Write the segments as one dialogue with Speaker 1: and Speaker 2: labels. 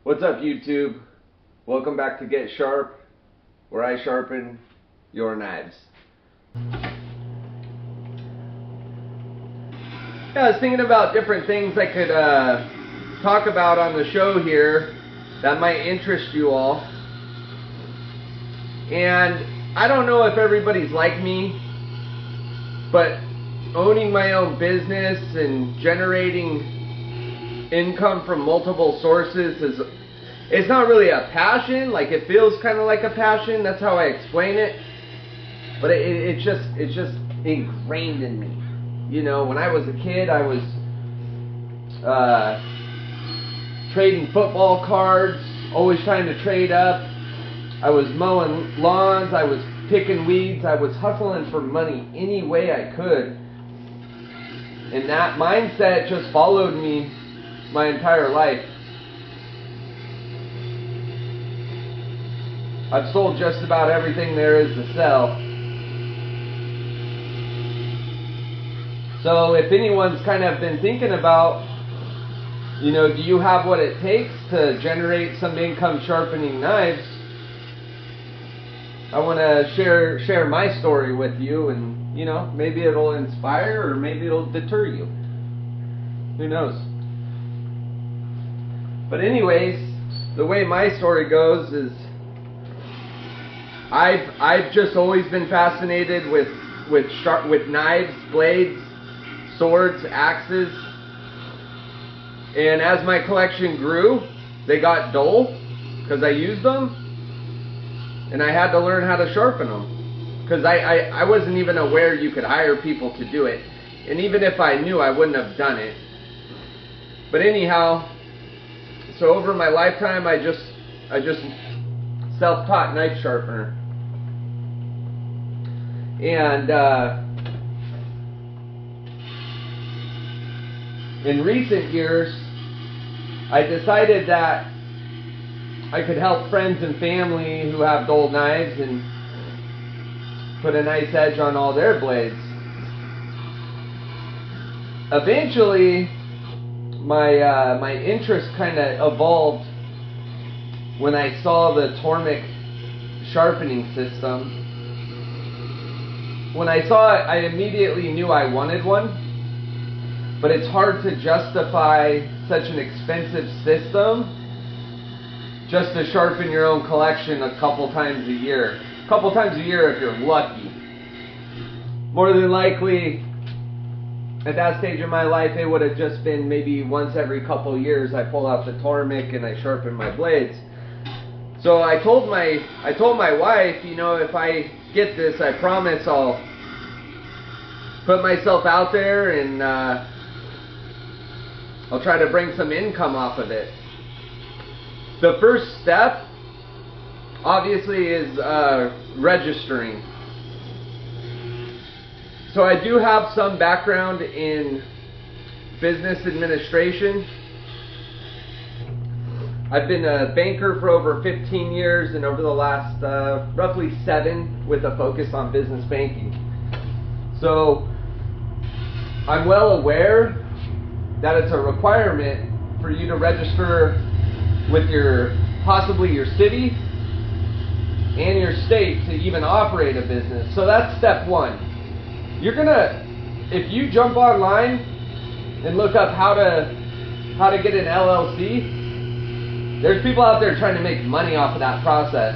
Speaker 1: What's up, YouTube? Welcome back to Get Sharp, where I sharpen your knives. Yeah, I was thinking about different things I could talk about on the show here that might interest you all. And I don't know if everybody's like me, but owning my own business and generating income from multiple sources it's not really a passion. Like, it feels kind of like a passion. That's how I explain it. But it's just ingrained in me. You know, when I was a kid, I was trading football cards, always trying to trade up. I was mowing lawns. I was picking weeds. I was hustling for money any way I could. And that mindset just followed me my entire life. I've sold just about everything there is to sell. So if anyone's kind of been thinking about, you know, do you have what it takes to generate some income sharpening knives, I want to share my story with you, and, you know, maybe it'll inspire or maybe it'll deter you. Who knows? But anyways, the way my story goes is I've just always been fascinated with knives, blades, swords, axes. And as my collection grew, they got dull because I used them, and I had to learn how to sharpen them, because I wasn't even aware you could hire people to do it. And even if I knew, I wouldn't have done it. But anyhow, so over my lifetime, I just self-taught knife sharpener. And in recent years, I decided that I could help friends and family who have dull knives and put a nice edge on all their blades. Eventually, my interest kind of evolved when I saw the Tormek sharpening system. When I saw it, I immediately knew I wanted one, but it's hard to justify such an expensive system just to sharpen your own collection a couple times a year. A couple times a year if you're lucky. More than likely, at that stage of my life, it would have just been maybe once every couple years I pull out the Tormek and I sharpen my blades. So I told my wife, you know, if I get this, I promise I'll put myself out there and I'll try to bring some income off of it. The first step, obviously, is registering. So I do have some background in business administration. I've been a banker for over 15 years, and over the last roughly 7 with a focus on business banking. So I'm well aware that it's a requirement for you to register with possibly your city and your state to even operate a business. So that's step 1. If you jump online and look up how to get an LLC, there's people out there trying to make money off of that process.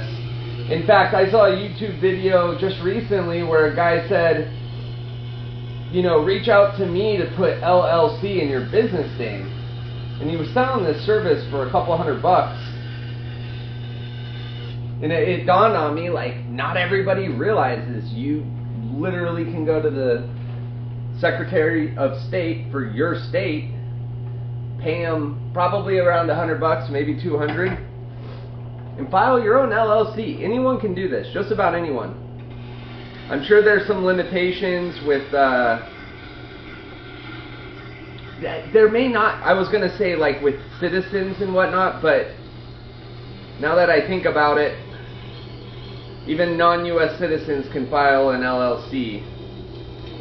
Speaker 1: In fact, I saw a YouTube video just recently where a guy said, you know, reach out to me to put LLC in your business name. And he was selling this service for a couple $100. And it dawned on me, like, not everybody realizes you literally can go to the Secretary of State for your state, pay them probably around $100, maybe $200, and file your own LLC. Anyone can do this, just about anyone. I'm sure there's some limitations with, there may not, I was going to say like with citizens and whatnot, but now that I think about it, Even non-US citizens can file an LLC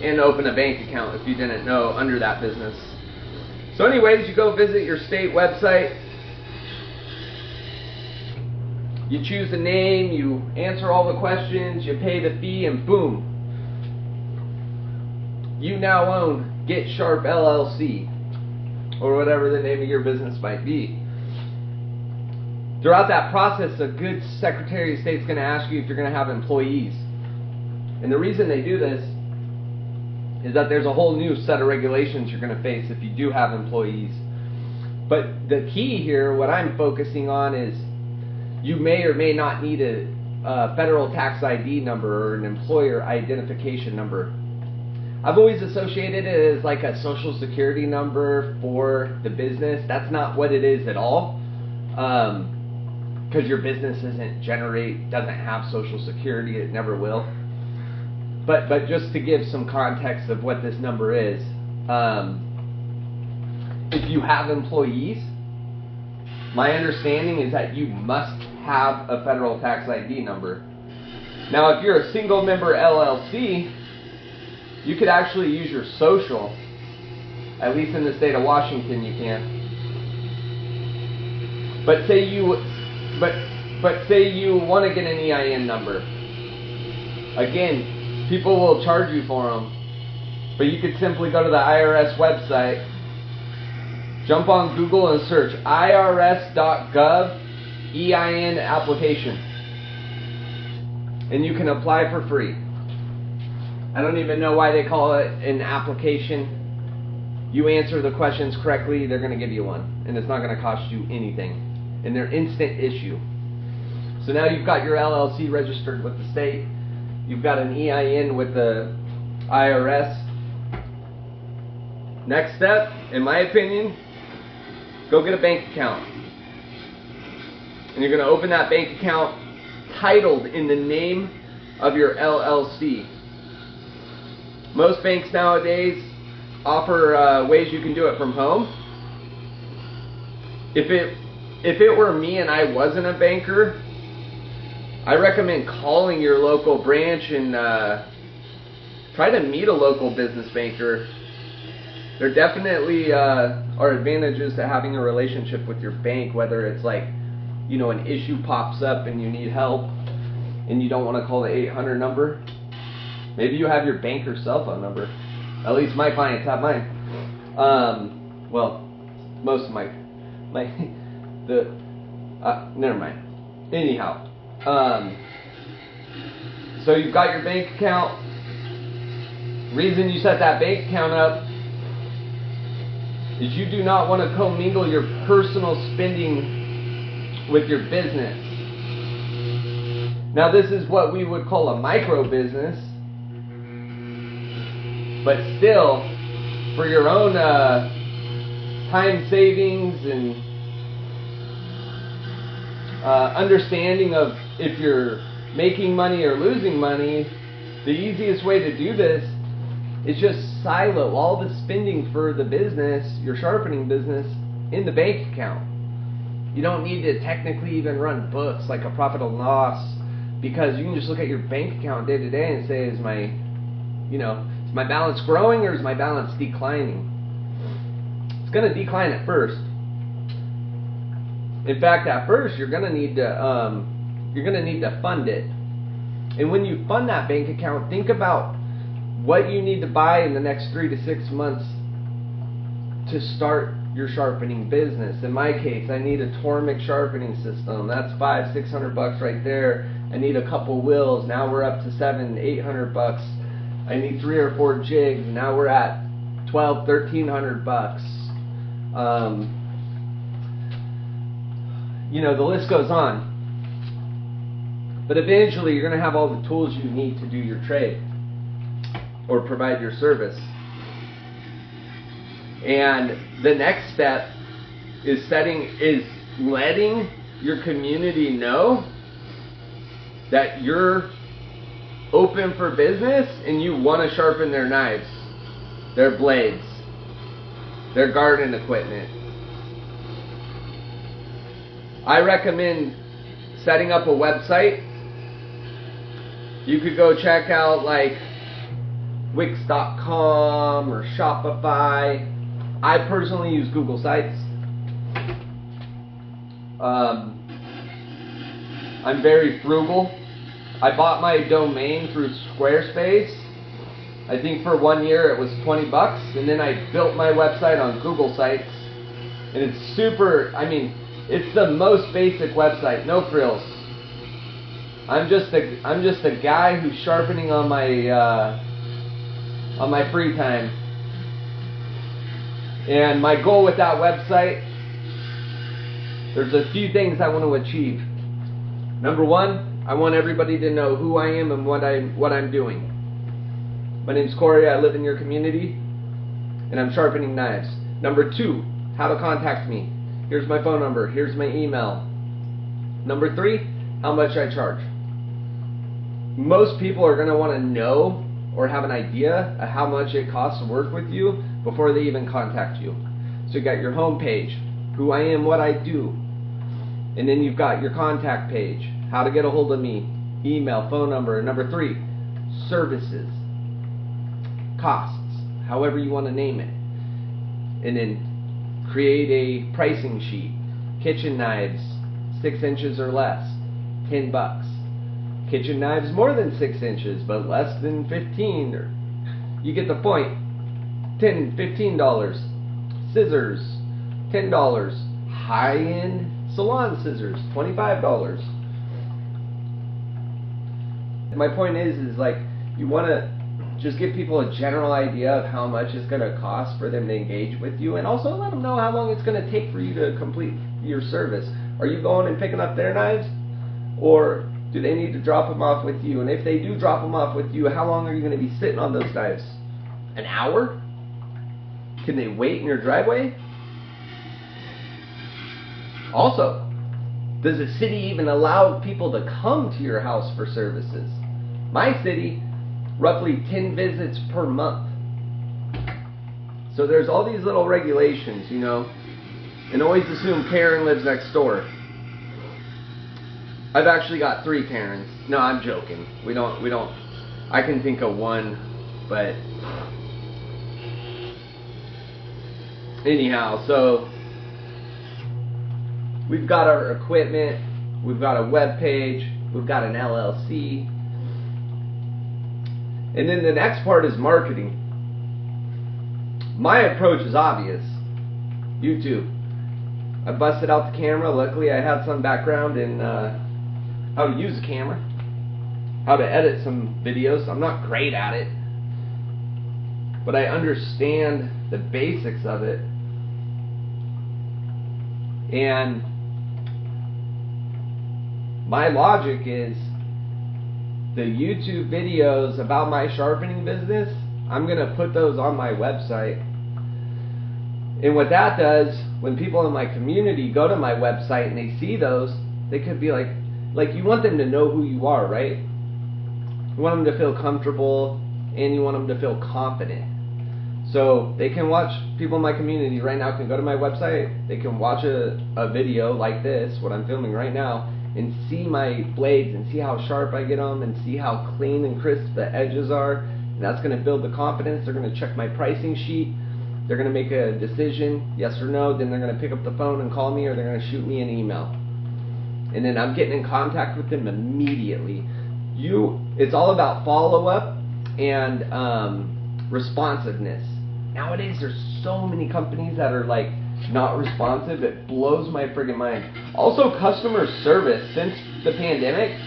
Speaker 1: and open a bank account, if you didn't know, under that business. So anyways, you go visit your state website, you choose a name, you answer all the questions, you pay the fee, and boom, you now own Get Sharp LLC, or whatever the name of your business might be. Throughout that process, a good Secretary of State is going to ask you if you're going to have employees. And the reason they do this is that there's a whole new set of regulations you're going to face if you do have employees. But the key here, what I'm focusing on, is you may or may not need a federal tax ID number or an employer identification number. I've always associated it as like a social security number for the business. That's not what it is at all. Because your business doesn't have social security, it never will. But just to give some context of what this number is, if you have employees, my understanding is that you must have a federal tax ID number. Now, if you're a single member LLC, you could actually use your social. At least in the state of Washington, you can. But say you want to get an EIN number. Again, people will charge you for them. But you could simply go to the IRS website, jump on Google and search irs.gov EIN application. And you can apply for free. I don't even know why they call it an application. You answer the questions correctly, they're going to give you one. And it's not going to cost you anything. And they're instant issue. So now you've got your LLC registered with the state. You've got an EIN with the IRS. Next step, in my opinion, go get a bank account. And you're going to open that bank account titled in the name of your LLC. Most banks nowadays offer ways you can do it from home. If it were me and I wasn't a banker, I recommend calling your local branch and try to meet a local business banker. There definitely are advantages to having a relationship with your bank, whether it's like, you know, an issue pops up and you need help and you don't want to call the 800 number. Maybe you have your banker's cell phone number. At least my clients have mine. Well, most of never mind. Anyhow, so you've got your bank account. Reason you set that bank account up is you do not want to commingle your personal spending with your business. Now, this is what we would call a micro business, but still, for your own time savings and understanding of if you're making money or losing money, the easiest way to do this is just silo all the spending for the business, your sharpening business, in the bank account. You don't need to technically even run books like a profit and loss, because you can just look at your bank account day to day and say, is my balance growing or is my balance declining? It's going to decline at first. In fact, at first you're going to need to fund it. And when you fund that bank account, think about what you need to buy in the next 3 to 6 months to start your sharpening business. In my case, I need a Tormek sharpening system. That's $500-600 right there. I need a couple wheels. Now we're up to $700-800. I need 3 or 4 jigs. Now we're at $1,200-1,300. The list goes on. But eventually, you're going to have all the tools you need to do your trade or provide your service. And the next step is letting your community know that you're open for business and you want to sharpen their knives, their blades, their garden equipment. I recommend setting up a website You could go check out like Wix.com or Shopify. I personally use Google Sites. I'm very frugal. I bought my domain through Squarespace. I think for 1 year it was 20 bucks, and then I built my website on Google Sites, and it's super, I mean, it's the most basic website, no frills. I'm just a guy who's sharpening on my free time. And my goal with that website, there's a few things I want to achieve. Number one, I want everybody to know who I am and what I'm doing. My name's Corey, I live in your community, and I'm sharpening knives. Number two, how to contact me. Here's my phone number, here's my email. Number three, how much I charge. Most people are going to want to know or have an idea of how much it costs to work with you before they even contact you. So you got your home page, who I am, what I do. And then you've got your contact page, how to get a hold of me, email, phone number. And number three, services, costs, however you want to name it. And then create a pricing sheet. Kitchen knives, 6 inches or less, 10 bucks. Kitchen knives more than 6 inches, but less than 15. Or you get the point. $10, $15. Scissors, $10. High-end salon scissors, $25. My point is like, you want to just give people a general idea of how much it's going to cost for them to engage with you, and also let them know how long it's going to take for you to complete your service. Are you going and picking up their knives, or do they need to drop them off with you? And if they do drop them off with you, how long are you going to be sitting on those knives? An hour? Can they wait in your driveway? Also, does the city even allow people to come to your house for services? My city, roughly 10 visits per month. So there's all these little regulations, you know, and always assume Karen lives next door. I've actually got 3 Karens. No, I'm joking. We don't. I can think of one, but anyhow, so we've got our equipment, we've got a web page, we've got an LLC, and then the next part is marketing. My approach is obvious. YouTube. I busted out the camera. Luckily, I had some background in how to use a camera, how to edit some videos. I'm not great at it, but I understand the basics of it. And my logic is the YouTube videos about my sharpening business, I'm going to put those on my website. And what that does, when people in my community go to my website and they see those, they could be like you want them to know who you are, right? You want them to feel comfortable, and you want them to feel confident. So they can watch, people in my community right now can go to my website, they can watch a video like this, what I'm filming right now, and see my blades and see how sharp I get them and see how clean and crisp the edges are. And that's going to build the confidence. They're going to check my pricing sheet. They're going to make a decision, yes or no. Then they're going to pick up the phone and call me, or they're going to shoot me an email. And then I'm getting in contact with them immediately. It's all about follow-up and responsiveness. Nowadays, there's so many companies that are like not responsive. It blows my friggin' mind. Also, customer service. Since the pandemic,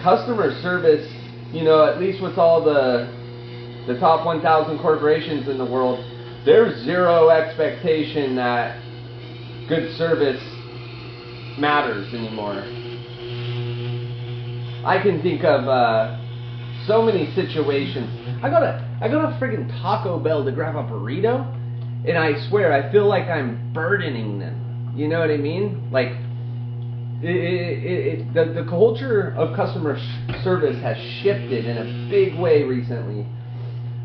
Speaker 1: customer service, you know, at least with all the top 1,000 corporations in the world, there's zero expectation that good service matters anymore. I can think of so many situations. I got a friggin' Taco Bell to grab a burrito, and I swear I feel like I'm burdening them. You know what I mean? Like the culture of customer service has shifted in a big way recently.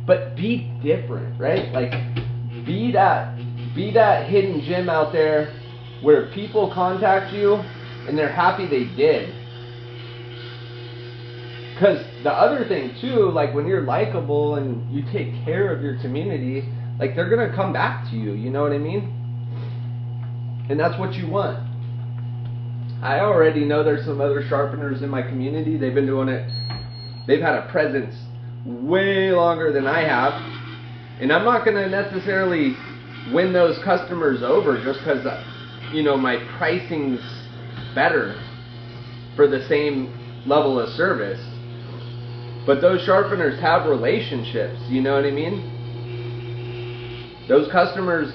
Speaker 1: But be different, right? Like be that hidden gem out there where people contact you and they're happy they did. Because the other thing too, like when you're likable and you take care of your community, like they're gonna come back to you. You know what I mean? And that's what you want. I already know there's some other sharpeners in my community. They've been doing it. They've had a presence way longer than I have, and I'm not gonna necessarily win those customers over just because you know my pricing's better for the same level of service. But those sharpeners have relationships, you know what I mean? Those customers,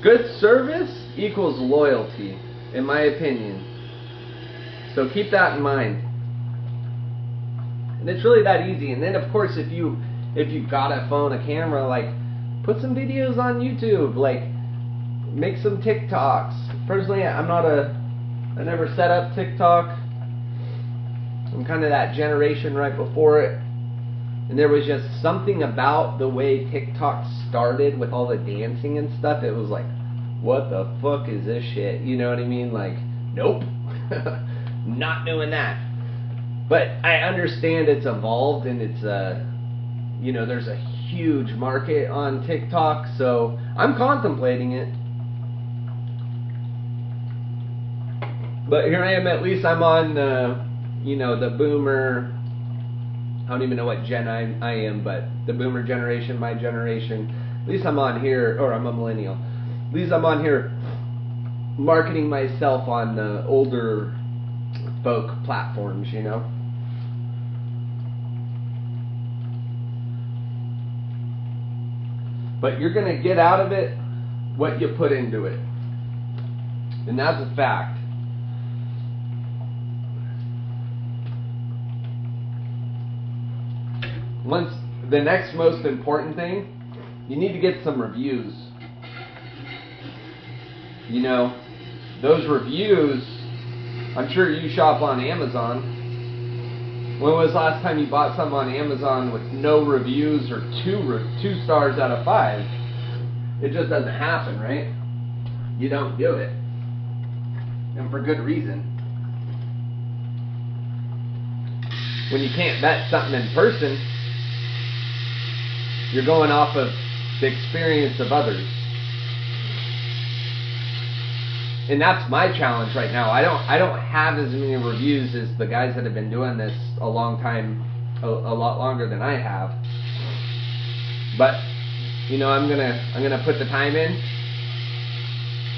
Speaker 1: good service equals loyalty, in my opinion. So keep that in mind. And it's really that easy. And then of course if you've got a phone, a camera, like put some videos on YouTube, like make some TikToks. Personally, I never set up TikTok. I'm kind of that generation right before it. And there was just something about the way TikTok started with all the dancing and stuff. It was like, what the fuck is this shit? You know what I mean? Like, nope. Not doing that. But I understand it's evolved and it's you know, there's a huge market on TikTok, so I'm contemplating it. But here I am, at least I'm on you know, the boomer, I don't even know what gen I am, but the boomer generation, my generation. At least I'm on here, or I'm a millennial. At least I'm on here marketing myself on the older folk platforms, you know. But you're going to get out of it what you put into it. And that's a fact. The next most important thing, you need to get some reviews. You know, those reviews, I'm sure you shop on Amazon. When was the last time you bought something on Amazon with no reviews or 2 stars out of 5? It just doesn't happen, right? You don't do it. And for good reason. When you can't vet something in person, you're going off of the experience of others. And that's my challenge right now. I don't have as many reviews as the guys that have been doing this a long time, a lot longer than I have. But you know, I'm gonna put the time in.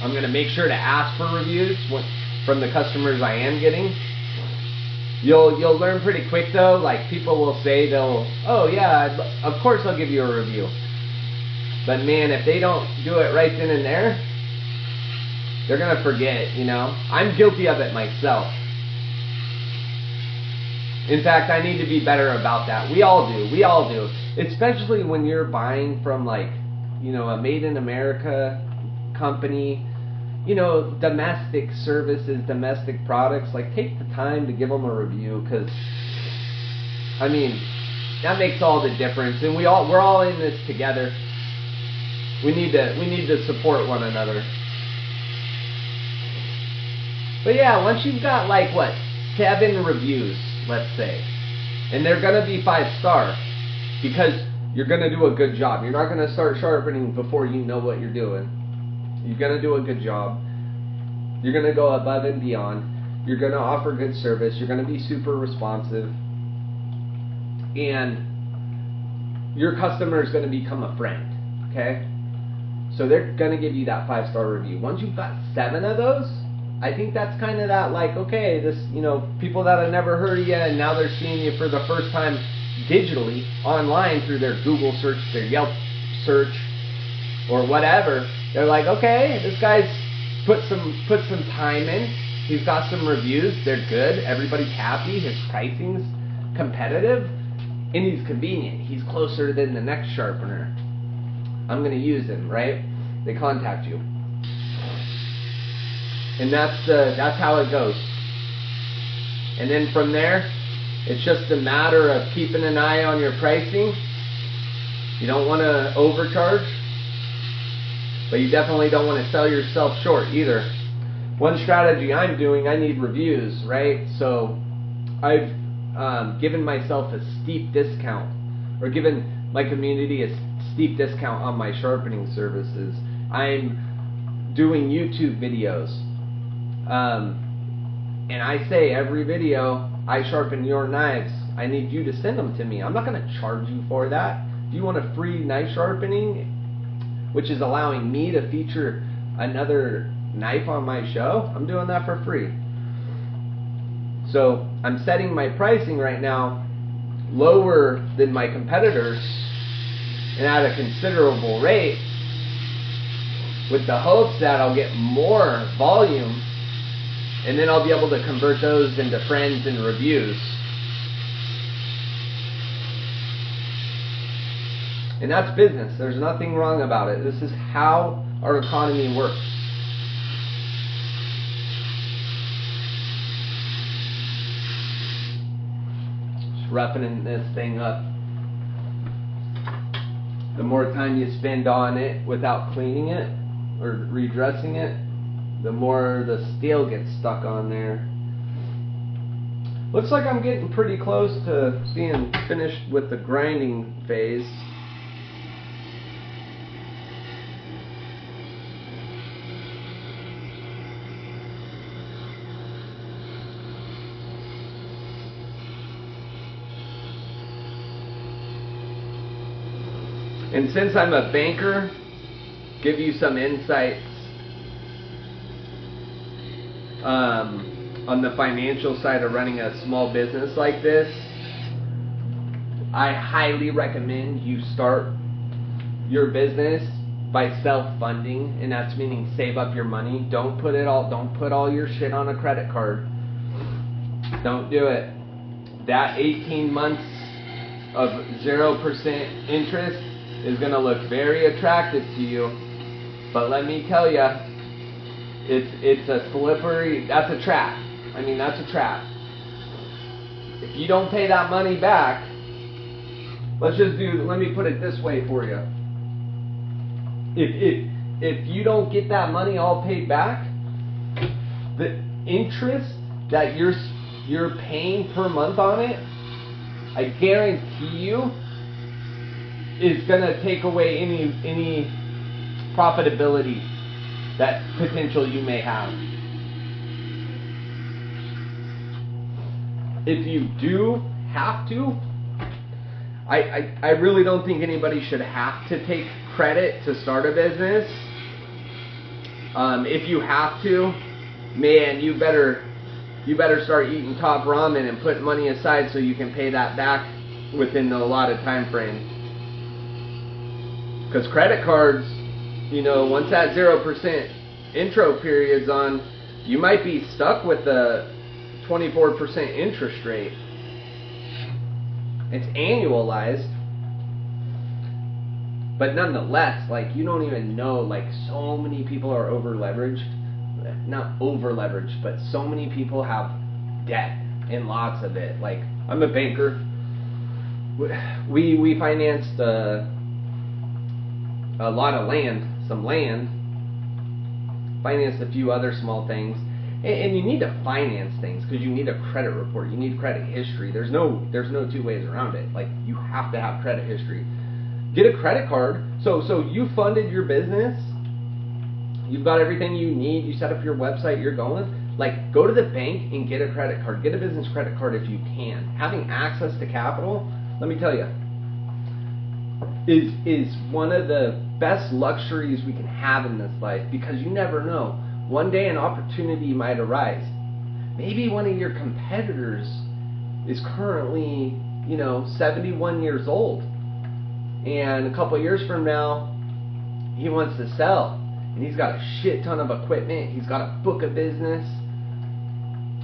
Speaker 1: I'm gonna make sure to ask for reviews from the customers I am getting. You'll learn pretty quick though. Like people will say oh yeah, of course I'll give you a review. But man, if they don't do it right then and there, they're gonna forget, you know. I'm guilty of it myself. In fact, I need to be better about that. We all do. Especially when you're buying from like, you know, a made in America company, you know, domestic services, domestic products. Like take the time to give them a review, because I mean, that makes all the difference. And we're all in this together. We need to support one another. But yeah, once you've got like, what, 7 reviews, let's say, and they're going to be 5-star, because you're going to do a good job. You're not going to start sharpening before you know what you're doing. You're going to do a good job. You're going to go above and beyond. You're going to offer good service. You're going to be super responsive. And your customer is going to become a friend, okay? So they're going to give you that 5-star review. Once you've got 7 of those, I think that's kind of that, like, okay, this, you know, people that have never heard of you and now they're seeing you for the first time digitally, online, through their Google search, their Yelp search, or whatever. They're like, okay, this guy's put some time in. He's got some reviews. They're good. Everybody's happy. His pricing's competitive, and he's convenient. He's closer than the next sharpener. I'm going to use him, right? They contact you. And that's how it goes. And then from there, it's just a matter of keeping an eye on your pricing. You don't want to overcharge, but you definitely don't want to sell yourself short either. One strategy I'm doing, I need reviews, right? So I've given myself a steep discount, or given my community a steep discount on my sharpening services. I'm doing YouTube videos, and I say every video, I sharpen your knives. I need you to send them to me. I'm not going to charge you for that. If you want a free knife sharpening, which is allowing me to feature another knife on my show, I'm doing that for free. So I'm setting my pricing right now lower than my competitors and at a considerable rate, with the hopes that I'll get more volume, and then I'll be able to convert those into friends and reviews. And that's business. There's nothing wrong about it. This is how our economy works. Just roughening this thing up. The more time you spend on it without cleaning it or redressing it, the more the steel gets stuck on there. Looks like I'm getting pretty close to being finished with the grinding phase. And since I'm a banker, give you some insights on the financial side of running a small business like this. I highly recommend you start your business by self-funding, and that's meaning save up your money. Don't put all your shit on a credit card. Don't do it. That 18 months of 0% interest is going to look very attractive to you, but let me tell you, it's a slippery, that's a trap. I mean, that's a trap. If you don't pay that money back, let me put it this way for you. If you don't get that money all paid back, the interest that you're paying per month on it, I guarantee you, is gonna take away any profitability that potential you may have. If you do have to, I really don't think anybody should have to take credit to start a business. If you have to, man, you better start eating top ramen and put money aside so you can pay that back within the allotted time frame. Because credit cards, you know, once that 0% intro period's on, you might be stuck with the 24% interest rate. It's annualized, but nonetheless, like, you don't even know, like, so many people are over leveraged. Not over leveraged, but so many people have debt, and lots of it. Like, I'm a banker. We financed a lot of land, some land, financed a few other small things, and you need to finance things because you need a credit report, you need credit history. There's no two ways around it. Like, you have to have credit history. Get a credit card. So you funded your business, you've got everything you need, you set up your website, you're going. Like, go to the bank and get a credit card. Get a business credit card if you can. Having access to capital, let me tell you, is one of the best luxuries we can have in this life, because you never know. One day an opportunity might arise. Maybe one of your competitors is currently, 71 years old, and a couple years from now he wants to sell, and he's got a shit ton of equipment, he's got a book of business,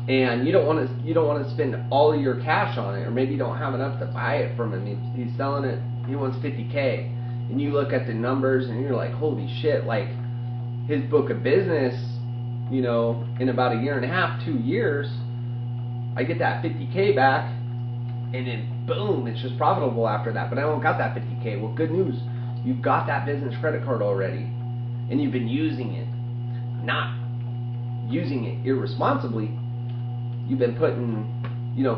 Speaker 1: and you don't want to spend all of your cash on it, or maybe you don't have enough to buy it from him. He's selling it, he wants $50K, and you look at the numbers and you're like, holy shit, like, his book of business, in about a year and a half, 2 years, I get that $50K back, and then boom, it's just profitable after that. But I don't got that $50K. Well, good news, you've got that business credit card already, and you've been using it, not using it irresponsibly. You've been putting,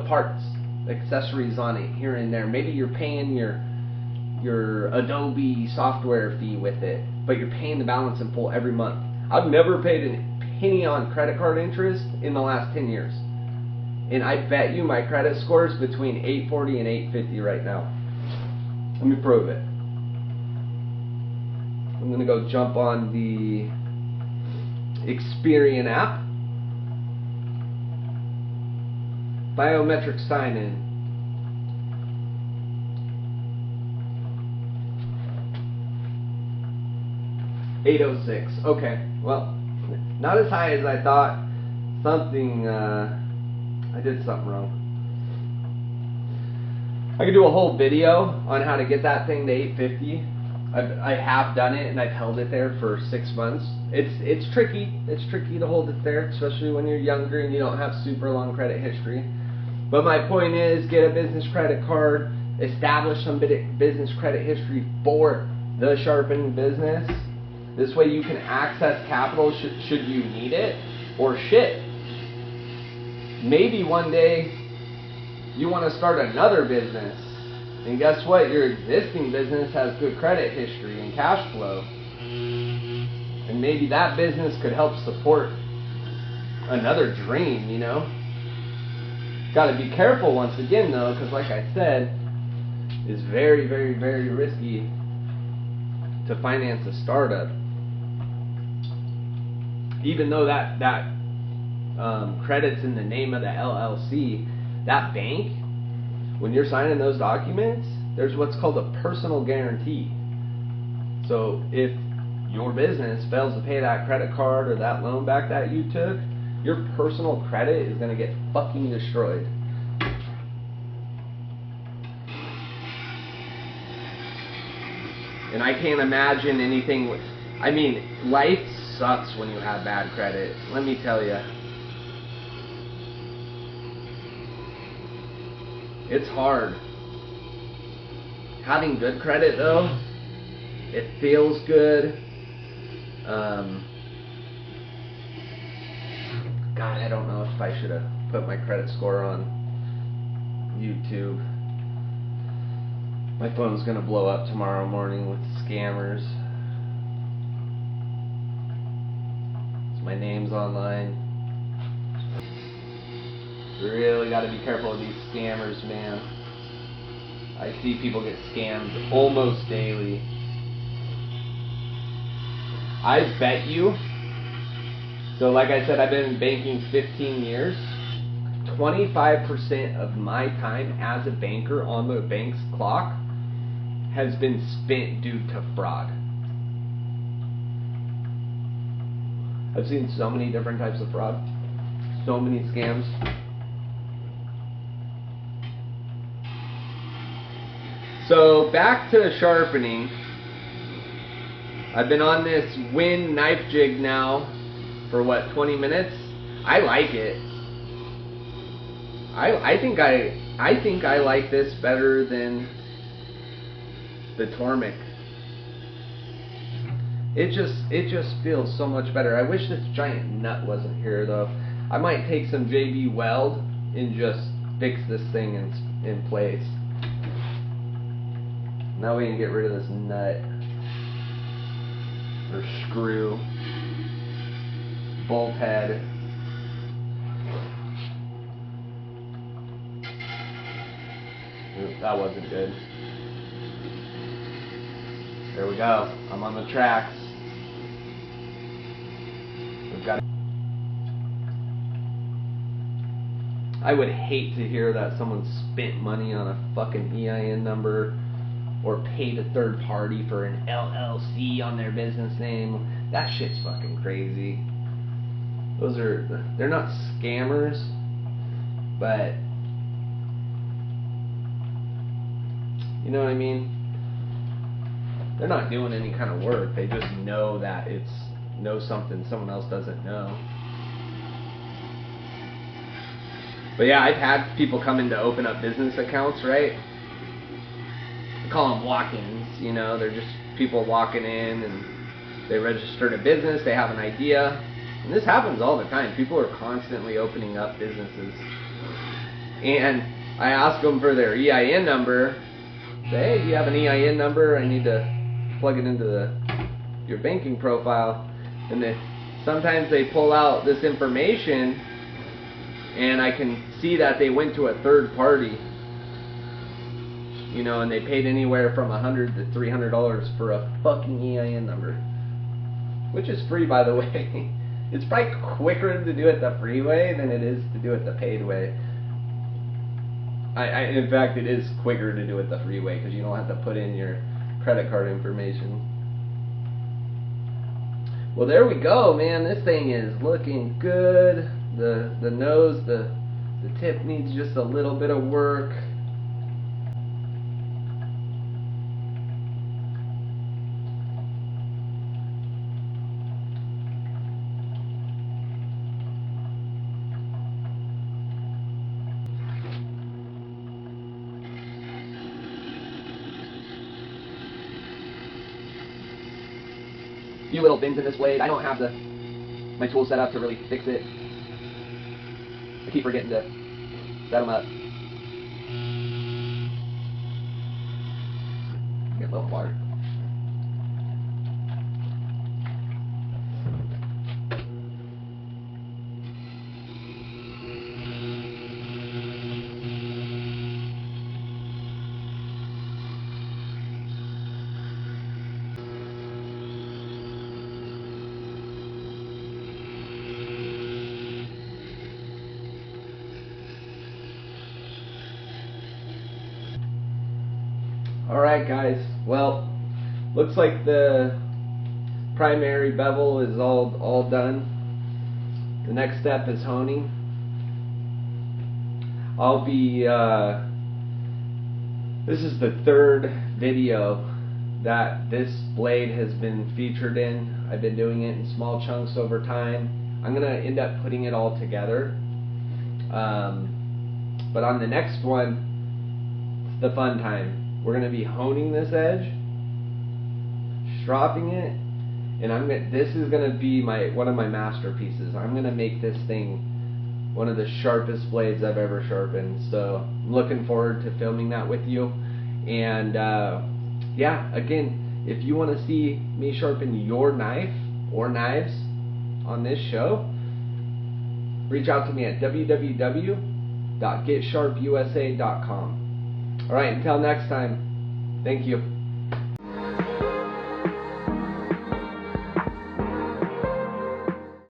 Speaker 1: parts accessories on it here and there. Maybe you're paying your Adobe software fee with it, but you're paying the balance in full every month. I've never paid a penny on credit card interest in the last 10 years. And I bet you my credit score is between 840 and 850 right now. Let me prove it. I'm going to go jump on the Experian app. Biometric sign in. $806. Okay, well, not as high as I thought. I did something wrong. I could do a whole video on how to get that thing to 850. I have done it, and I've held it there for 6 months. It's tricky. It's tricky to hold it there, especially when you're younger and you don't have super long credit history. But my point is, get a business credit card, establish some business credit history for the Sharpening business. This way you can access capital should you need it, or shit. Maybe one day you want to start another business, and guess what? Your existing business has good credit history and cash flow, and maybe that business could help support another dream, you know? Got to be careful once again though, because like I said, it's very, very, very risky to finance a startup. Even though that credit's in the name of the LLC, that bank, when you're signing those documents, there's what's called a personal guarantee. So if your business fails to pay that credit card or that loan back that you took, your personal credit is going to get fucking destroyed. And I can't imagine anything with, I mean, life sucks when you have bad credit. Let me tell you. It's hard. Having good credit though, it feels good. God, I don't know if I should have put my credit score on YouTube. My phone's gonna blow up tomorrow morning with scammers. My name's online. You really got to be careful with these scammers, man. I see people get scammed almost daily. I bet you. So like I said, I've been in banking 15 years. 25% of my time as a banker on the bank's clock has been spent due to fraud. I've seen so many different types of fraud, so many scams. So back to Sharpening. I've been on this wind knife jig now for what, 20 minutes? I like it. I think I like this better than the Tormek. It just feels so much better. I wish this giant nut wasn't here though. I might take some JB Weld and just fix this thing in place. Now we can get rid of this nut or screw, bolt head. Ooh, that wasn't good. There we go. I'm on the tracks. We've got. I would hate to hear that someone spent money on a fucking EIN number or paid a third party for an LLC on their business name. That shit's fucking crazy. They're not scammers, but you know what I mean? They're not doing any kind of work. They just know that knows something someone else doesn't know. But yeah, I've had people come in to open up business accounts, right? I call them walk-ins, you know, they're just people walking in and they registered a business, they have an idea. And this happens all the time. People are constantly opening up businesses. And I ask them for their EIN number. Say, hey, do you have an EIN number? I need to plug it into your banking profile. And sometimes they pull out this information, and I can see that they went to a third party. You know, and they paid anywhere from $100 to $300 for a fucking EIN number, which is free, by the way. It's probably quicker to do it the free way than it is to do it the paid way. In fact, it is quicker to do it the free way because you don't have to put in your credit card information. Well, there we go, man. This thing is looking good. The nose, the tip needs just a little bit of work. Few little things in this blade. I don't have my tool set up to really fix it. I keep forgetting to set them up. Get a little water. Alright guys, well, looks like the primary bevel is all done. The next step is honing. I'll be, this is the third video that this blade has been featured in. I've been doing it in small chunks over time. I'm going to end up putting it all together. But on the next one, it's the fun time. We're going to be honing this edge, stropping it, and this is going to be one of my masterpieces. I'm going to make this thing one of the sharpest blades I've ever sharpened. So I'm looking forward to filming that with you. And yeah, again, if you want to see me sharpen your knife or knives on this show, reach out to me at www.getsharpusa.com. Alright, until next time, thank you.